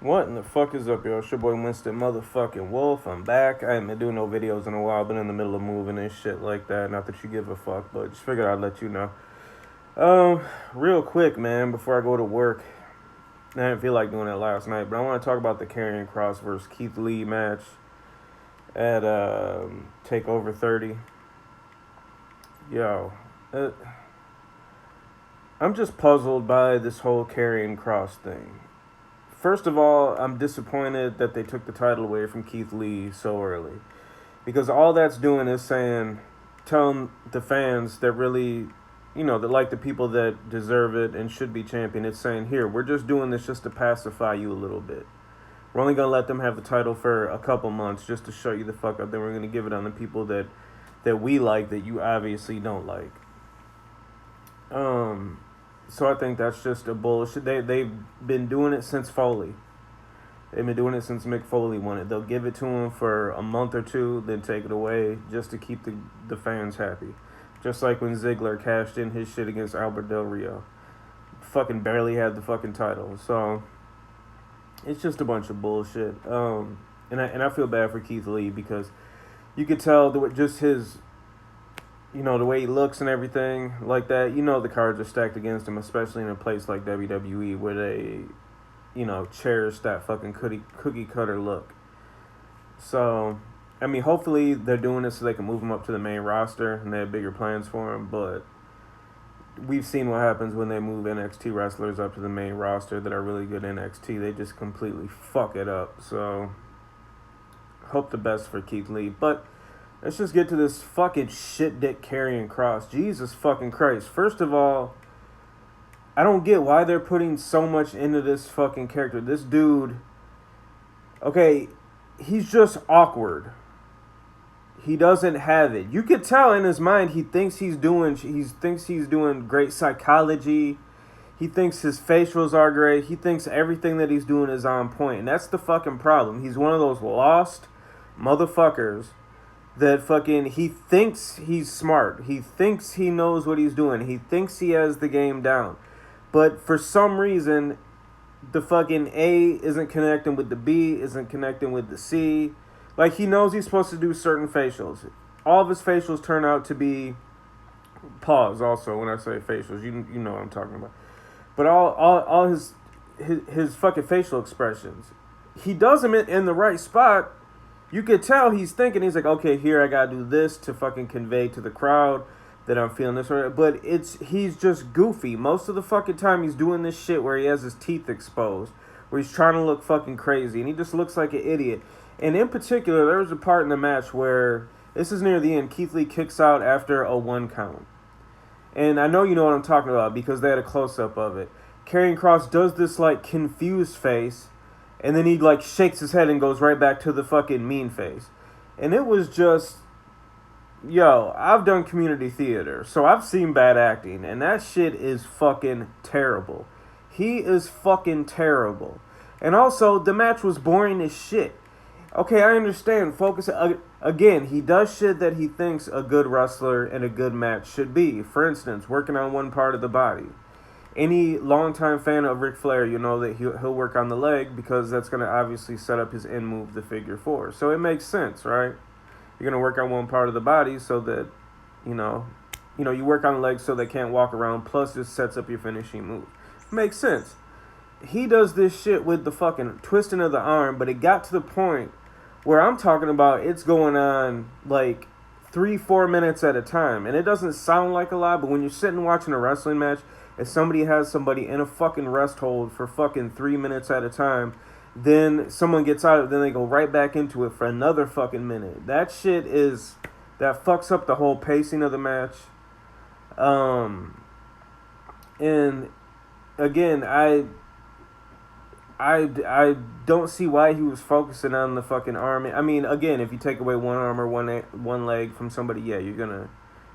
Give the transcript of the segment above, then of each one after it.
What in the fuck is up, yo? It's your boy Winston motherfucking Wolf. I'm back. I ain't been doing no videos in a while. Been in the middle of moving and shit like that. Not that you give a fuck, but just figured I'd let you know. Real quick, man, before I go to work. I didn't feel like doing that last night, but I want to talk about the Karrion Kross versus Keith Lee match at TakeOver 30. Yo, I'm just puzzled by this whole Karrion Kross thing. First of all, I'm disappointed that they took the title away from Keith Lee so early. Because all that's doing is telling the fans that really, that like the people that deserve it and should be champion, it's saying, here, we're just doing this just to pacify you a little bit. We're only going to let them have the title for a couple months just to show you the fuck up. Then we're going to give it on the people that we like that you obviously don't like. So I think that's just a bullshit. They've been doing it since Foley. They've been doing it since Mick Foley won it. They'll give it to him for a month or two, then take it away just to keep the fans happy. Just like when Ziggler cashed in his shit against Albert Del Rio. Fucking barely had the fucking title. So it's just a bunch of bullshit. And I feel bad for Keith Lee because you could tell just his, the way he looks and everything like that, the cards are stacked against him, especially in a place like WWE where they, cherish that fucking cookie cutter look. So, hopefully they're doing this so they can move him up to the main roster and they have bigger plans for him, but we've seen what happens when they move NXT wrestlers up to the main roster that are really good NXT. They just completely fuck it up. So, hope the best for Keith Lee. But let's just get to this fucking shit dick Karrion Kross. Jesus fucking Christ. First of all, I don't get why they're putting so much into this fucking character. This dude, okay, he's just awkward. He doesn't have it. You could tell in his mind he thinks he's doing great psychology. He thinks his facials are great. He thinks everything that he's doing is on point. And that's the fucking problem. He's one of those lost motherfuckers that fucking, he thinks he's smart. He thinks he knows what he's doing. He thinks he has the game down. But for some reason, the fucking A isn't connecting with the B, isn't connecting with the C. Like, he knows he's supposed to do certain facials. All of his facials turn out to be, pause also when I say facials, you know what I'm talking about. But all his fucking facial expressions, he does them in the right spot. You could tell he's thinking, he's like, okay, here I gotta do this to fucking convey to the crowd that I'm feeling this. But he's just goofy. Most of the fucking time he's doing this shit where he has his teeth exposed, where he's trying to look fucking crazy, and he just looks like an idiot. And in particular, there was a part in the match where, this is near the end, Keith Lee kicks out after a 1 count. And I know you know what I'm talking about because they had a close-up of it. Karrion Kross does this, like, confused face, and then he, like, shakes his head and goes right back to the fucking mean face. And it was just, I've done community theater, so I've seen bad acting, and that shit is fucking terrible. He is fucking terrible. And also, the match was boring as shit. Okay, I understand. Focus, again, he does shit that he thinks a good wrestler and a good match should be. For instance, working on one part of the body. Any longtime fan of Ric Flair, you know that he'll work on the leg because that's going to obviously set up his end move, the figure 4. So it makes sense, right? You're going to work on one part of the body so that, you work on the legs so they can't walk around, plus it sets up your finishing move. Makes sense. He does this shit with the fucking twisting of the arm, but it got to the point where I'm talking about it's going on like 3-4 minutes at a time. And it doesn't sound like a lot, but when you're sitting watching a wrestling match, if somebody has somebody in a fucking rest hold for fucking 3 minutes at a time, then someone gets out of it, then they go right back into it for another fucking minute. That fucks up the whole pacing of the match. And again, I don't see why he was focusing on the fucking arm. Again, if you take away one arm or one leg from somebody, yeah, you're gonna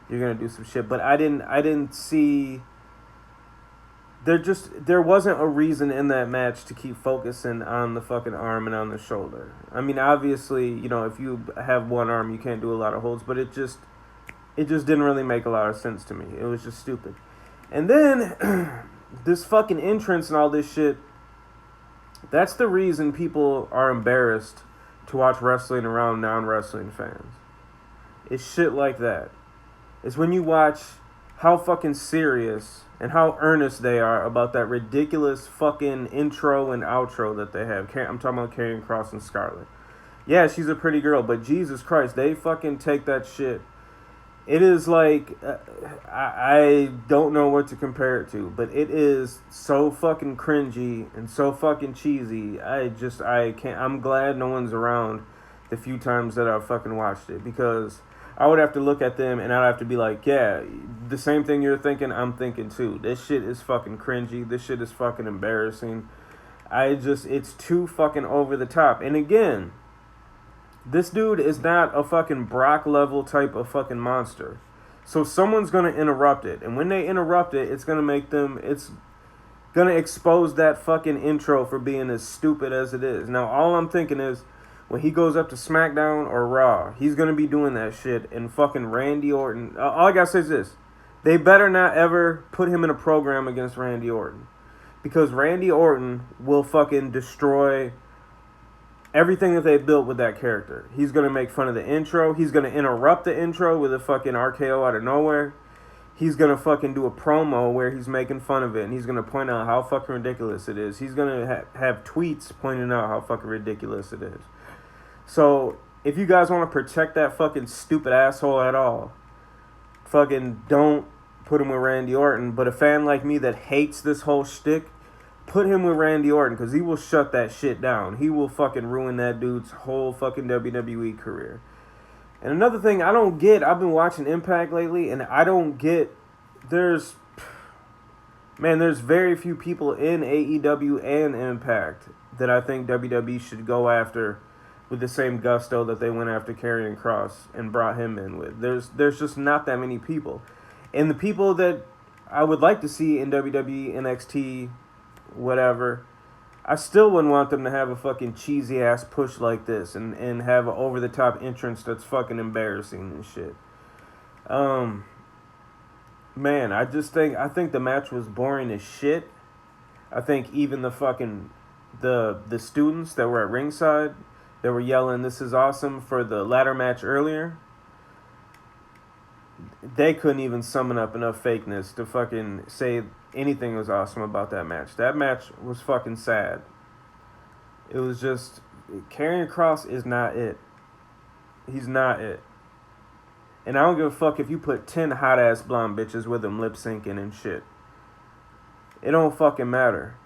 do some shit. But I didn't see. There wasn't a reason in that match to keep focusing on the fucking arm and on the shoulder. Obviously, if you have one arm, you can't do a lot of holds, but it just didn't really make a lot of sense to me. It was just stupid. And then this fucking entrance and all this shit That's the reason people are embarrassed to watch wrestling around non-wrestling fans. It's shit like that. It's when you watch how fucking serious and how earnest they are about that ridiculous fucking intro and outro that they have. I'm talking about Karrion Kross and Scarlett. Yeah, she's a pretty girl, but Jesus Christ, they fucking take that shit. It is like, I don't know what to compare it to, but it is so fucking cringy and so fucking cheesy. I can't. I'm glad no one's around the few times that I've fucking watched it, because I would have to look at them and I'd have to be like, yeah, the same thing you're thinking, I'm thinking too. This shit is fucking cringy. This shit is fucking embarrassing. It's too fucking over the top. And again, this dude is not a fucking Brock level type of fucking monster. So someone's going to interrupt it. And when they interrupt it, it's going to expose that fucking intro for being as stupid as it is. Now, all I'm thinking is, when he goes up to SmackDown or Raw, he's going to be doing that shit. And fucking Randy Orton, all I got to say is this. They better not ever put him in a program against Randy Orton. Because Randy Orton will fucking destroy everything that they built with that character. He's going to make fun of the intro. He's going to interrupt the intro with a fucking RKO out of nowhere. He's going to fucking do a promo where he's making fun of it. And he's going to point out how fucking ridiculous it is. He's going to have tweets pointing out how fucking ridiculous it is. So, if you guys want to protect that fucking stupid asshole at all, fucking don't put him with Randy Orton. But a fan like me that hates this whole shtick, put him with Randy Orton, because he will shut that shit down. He will fucking ruin that dude's whole fucking WWE career. And another thing I don't get, I've been watching Impact lately, and I don't get, there's very few people in AEW and Impact that I think WWE should go after with the same gusto that they went after Karrion Kross and brought him in with. There's just not that many people. And the people that I would like to see in WWE, NXT, whatever, I still wouldn't want them to have a fucking cheesy ass push like this and have an over the top entrance that's fucking embarrassing and shit. Man, I think the match was boring as shit. I think even the fucking the students that were at ringside that were yelling "This is awesome" for the ladder match earlier, they couldn't even summon up enough fakeness to fucking say anything was awesome about that match. That match was fucking sad. It was just, Karrion Kross is not it. He's not it. And I don't give a fuck if you put 10 hot ass blonde bitches with him lip syncing and shit. It don't fucking matter.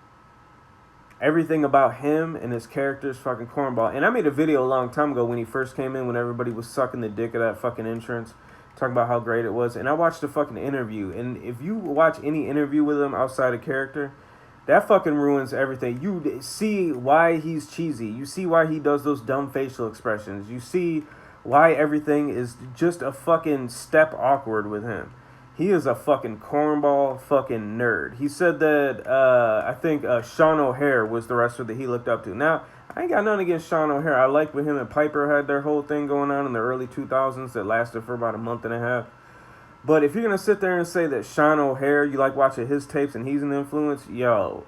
Everything about him and his character is fucking cornball. And I made a video a long time ago when he first came in, when everybody was sucking the dick of that fucking entrance, talking about how great it was. And I watched the fucking interview. And if you watch any interview with him outside of character, that fucking ruins everything. You see why he's cheesy. You see why he does those dumb facial expressions. You see why everything is just a fucking step awkward with him. He is a fucking cornball fucking nerd. He said that, I think Sean O'Hare was the wrestler that he looked up to. Now, I ain't got nothing against Sean O'Hare. I like when him and Piper had their whole thing going on in the early 2000s that lasted for about a month and a half. But if you're going to sit there and say that Sean O'Hare, you like watching his tapes and he's an influence, yo,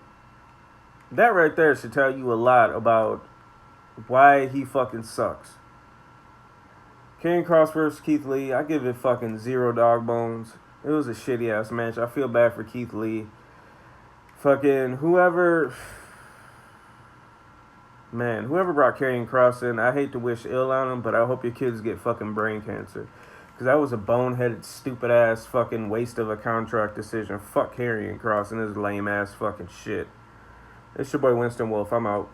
that right there should tell you a lot about why he fucking sucks. Karrion Kross versus Keith Lee, I give it fucking 0 dog bones. It was a shitty ass match. I feel bad for Keith Lee. Fucking whoever brought Karrion Kross in, I hate to wish ill on him, but I hope your kids get fucking brain cancer. Because that was a boneheaded, stupid ass fucking waste of a contract decision. Fuck Karrion Kross and his lame ass fucking shit. It's your boy Winston Wolf. I'm out.